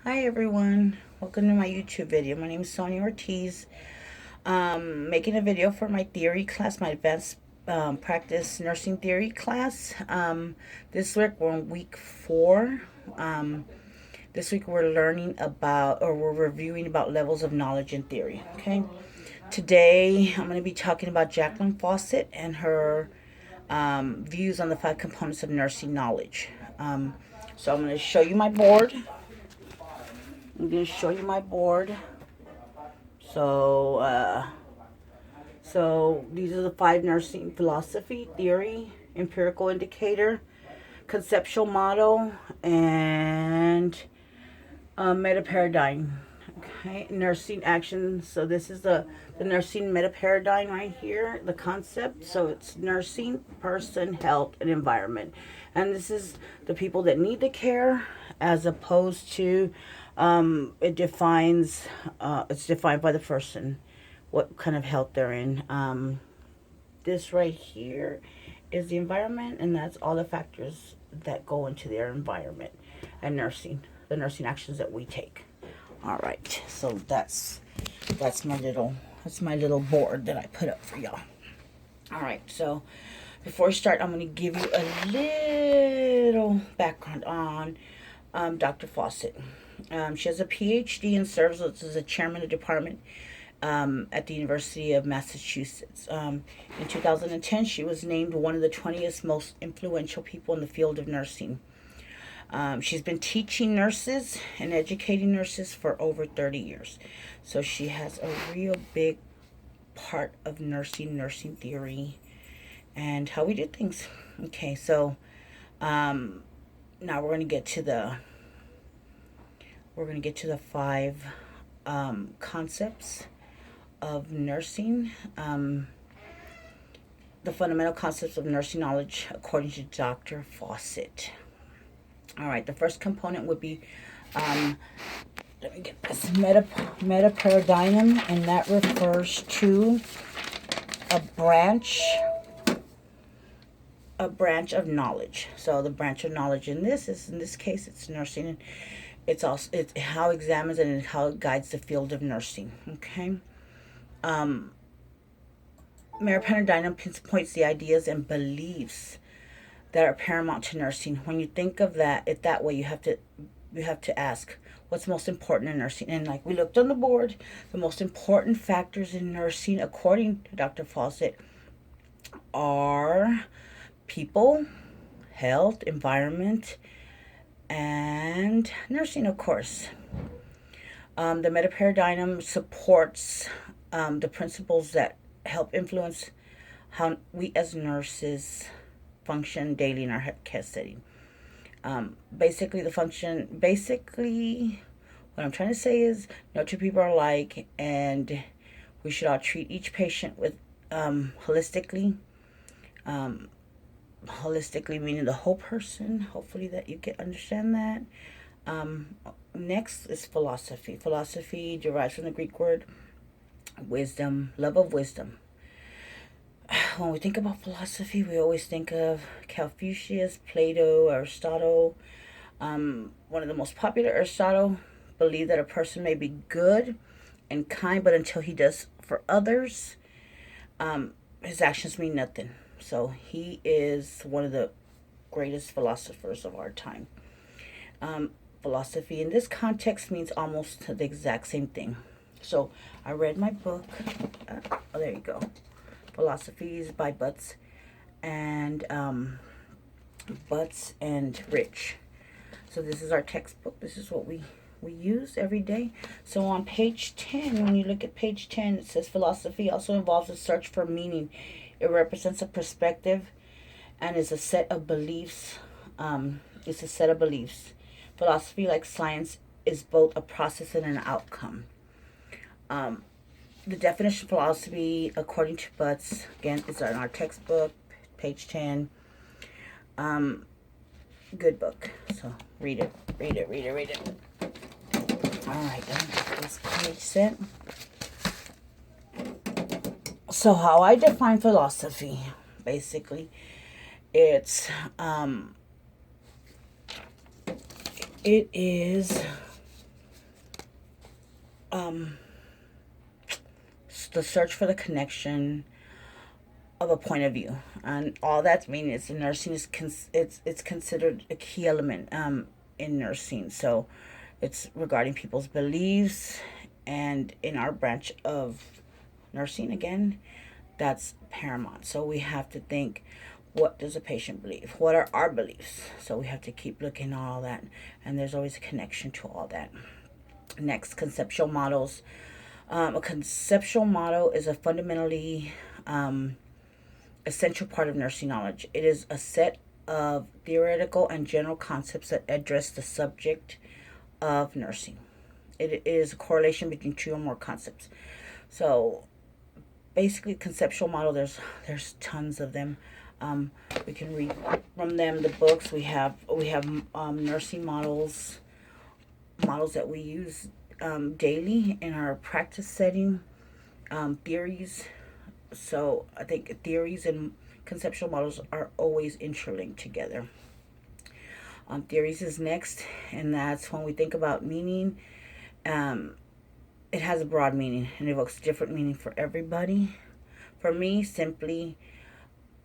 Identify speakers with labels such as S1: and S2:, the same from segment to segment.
S1: Hi everyone, welcome to my YouTube video. My name is Sonia Ortiz. Making a video for my theory class, my advanced practice nursing theory class. This week we're on week 4. This week we're learning about, or we're reviewing about levels of knowledge in theory. Okay. Today I'm going to be talking about Jacqueline Fawcett and her views on the 5 components of nursing knowledge. So I'm going to show you my board. I'm going to show you my board. So these are the 5 nursing: philosophy, theory, empirical indicator, conceptual model, and meta paradigm. Okay, nursing action. So this is the nursing meta paradigm right here, the concept. So it's nursing, person, health, and environment. And this is the people that need the care, as opposed to it's defined by the person, what kind of health they're in. This right here is the environment, and that's all the factors that go into their environment and nursing, the nursing actions that we take. All right, so that's my little board that I put up for y'all. All right, so before we start, I'm going to give you a little background on Dr. Fawcett. She has a PhD and serves as a chairman of the department at the University of Massachusetts. In 2010, she was named one of the 20th most influential people in the field of nursing. She's been teaching nurses and educating nurses for over 30 years. So she has a real big part of nursing theory, and how we do things. Okay, so now we're going to get to the 5 concepts of nursing. The fundamental concepts of nursing knowledge according to Dr. Fawcett. All right, the first component would be, let me get this, meta paradigm, and that refers to a branch of knowledge. So the branch of knowledge in this case, it's nursing, and it's how it examines and how it guides the field of nursing. Okay. Meta paradigm pinpoints the ideas and beliefs that are paramount to nursing. When you think of that way, you have to ask, what's most important in nursing? And like we looked on the board, the most important factors in nursing, according to Dr. Fawcett, are people, health, environment, and nursing, of course. The meta paradigm supports the principles that help influence how we as nurses function daily in our care setting. Basically, what I'm trying to say is, no two people are alike, and we should all treat each patient with holistically. Holistically meaning the whole person. Hopefully that you can understand that. Next is philosophy. Philosophy derives from the Greek word wisdom, love of wisdom. When we think about philosophy, we always think of Confucius, Plato, Aristotle. One of the most popular, Aristotle, believed that a person may be good and kind, but until he does for others, his actions mean nothing. So he is one of the greatest philosophers of our time. Philosophy in this context means almost the exact same thing. So I read my book. Oh, there you go. Philosophies by Butts and Rich. So this is our textbook. This is what we use every day. So on page 10, when you look at page 10, it says philosophy also involves a search for meaning. It represents a perspective and is a set of beliefs. It's a set of beliefs. Philosophy, like science, is both a process and an outcome. The definition of philosophy, according to Butts, again, is in our textbook, page 10. Good book. So read it. All right, then this page sent. So how I define philosophy, basically, it is um, the search for the connection of a point of view, and all that's meaning is nursing is it's considered a key element in nursing. So it's regarding people's beliefs, and in our branch of nursing, again, that's paramount. So we have to think, what does a patient believe? What are our beliefs? So we have to keep looking at all that, and there's always a connection to all that. Next, conceptual models. A conceptual model is a fundamentally essential part of nursing knowledge. It is a set of theoretical and general concepts that address the subject of nursing. It is a correlation between two or more concepts. So basically, conceptual model, there's tons of them. We can read from them the books. We have nursing models that we use daily in our practice setting. Theories. So I think theories and conceptual models are always interlinked together. Theories is next, and that's when we think about meaning. It has a broad meaning and evokes different meaning for everybody. For me, simply,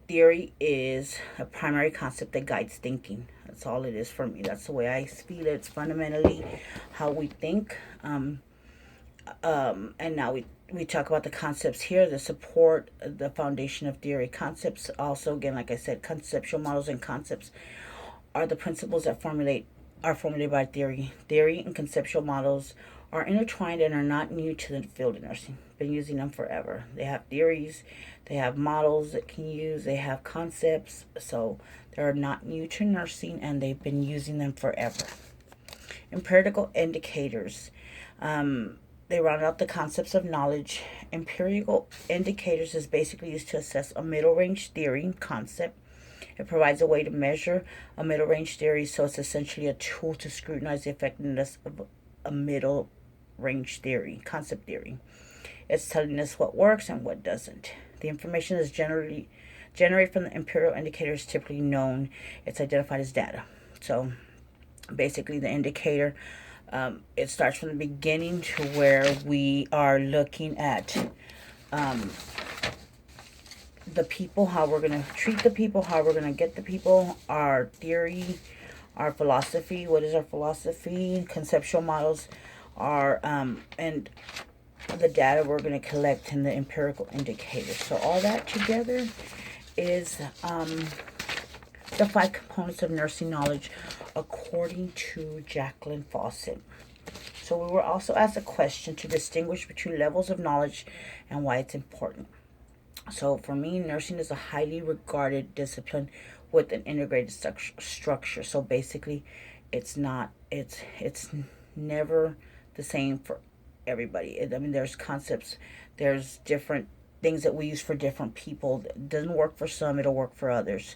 S1: theory is a primary concept that guides thinking. That's all it is for me. That's the way I feel it. It's fundamentally how we think. And now we talk about the concepts here, the support, the foundation of theory. Concepts also, again, like I said, conceptual models and concepts are the principles that are formulated by theory. Theory and conceptual models are intertwined and are not new to the field of nursing. Been using them forever. They have theories, they have models that can use, they have concepts, so they're not new to nursing, and they've been using them forever. Empirical indicators. They round out the concepts of knowledge. Empirical indicators is basically used to assess a middle range theory concept. It provides a way to measure a middle range theory, so it's essentially a tool to scrutinize the effectiveness of a middle range theory, concept theory. It's telling us what works and what doesn't. The information is generally generated from the empirical indicators, typically known. It's identified as data. So basically, the indicator, it starts from the beginning to where we are looking at the people, how we're going to treat the people, how we're going to get the people, our theory, our philosophy. What is our philosophy? Conceptual models are, and the data we're going to collect in the empirical indicators. So all that together is the 5 components of nursing knowledge according to Jacqueline Fawcett. So we were also asked a question to distinguish between levels of knowledge and why it's important. So for me, nursing is a highly regarded discipline with an integrated structure. So basically, it's never the same for everybody. I mean, there's concepts, there's different things that we use for different people. It doesn't work for some, it'll work for others.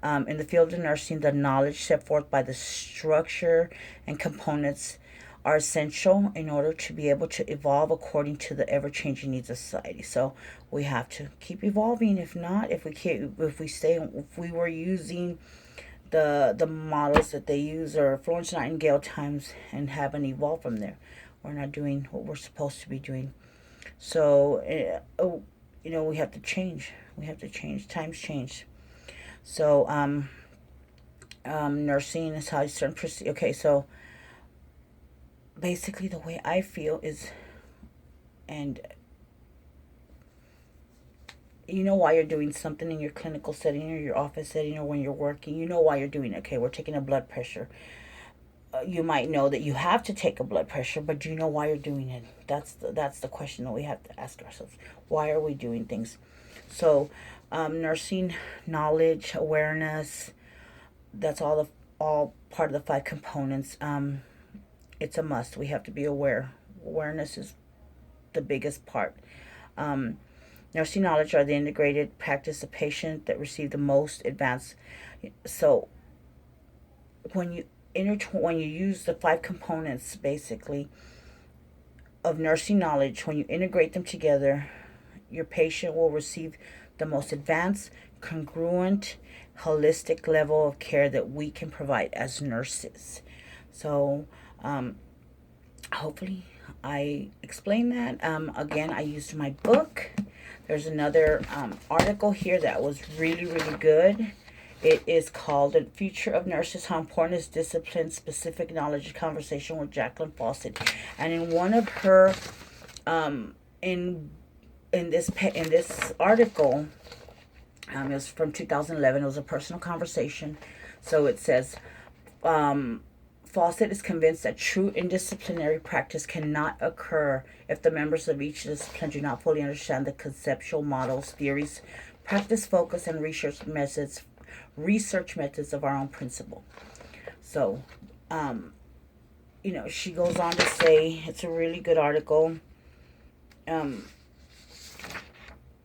S1: In the field of nursing, the knowledge set forth by the structure and components are essential in order to be able to evolve according to the ever-changing needs of society. So we have to keep evolving. If not, if we were using the models that they use, or Florence Nightingale times, and haven't evolved from there, we're not doing what we're supposed to be doing. So we have to change. Times change. So nursing is how you start proceed. Okay, so basically the way I feel is, and you know why you're doing something in your clinical setting or your office setting or when you're working, you know why you're doing it. Okay, we're taking a blood pressure. You might know that you have to take a blood pressure, but do you know why you're doing it? That's the question that we have to ask ourselves. Why are we doing things? So nursing knowledge, awareness, that's all part of the 5 components. It's a must. We have to be aware. Awareness is the biggest part. Nursing knowledge are the integrated practice of patient that receive the most advanced. So when you use the 5 components basically of nursing knowledge, when you integrate them together, your patient will receive the most advanced, congruent, holistic level of care that we can provide as nurses. So hopefully I explained that. Again, I used my book. There's another article here that was really, really good. It is called The Future of Nurses, How Important is Discipline-Specific Knowledge, Conversation with Jacqueline Fawcett. And in one of her, in this article, it was from 2011. It was a personal conversation. So it says, Fawcett is convinced that true interdisciplinary practice cannot occur if the members of each discipline do not fully understand the conceptual models, theories, practice focus, and research methods of our own principle. So, she goes on to say it's a really good article.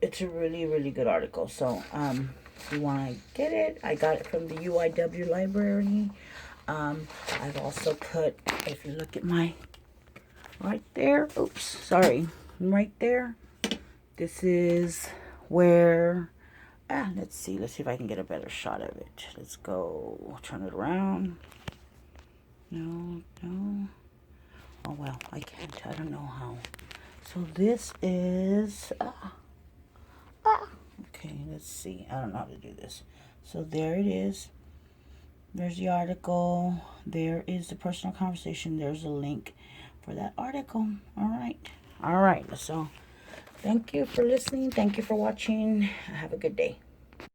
S1: It's a really, really good article. So, if you want to get it, I got it from the UIW library. I've also put, if you look at my, right there, oops, sorry, right there, this is where, let's see if I can get a better shot of it. Let's go, turn it around. No, oh well, I can't, I don't know how. So this is, okay, let's see, I don't know how to do this. So there it is. There's the article. There is the personal conversation. There's a link for that article. All right. So thank you for listening. Thank you for watching. Have a good day.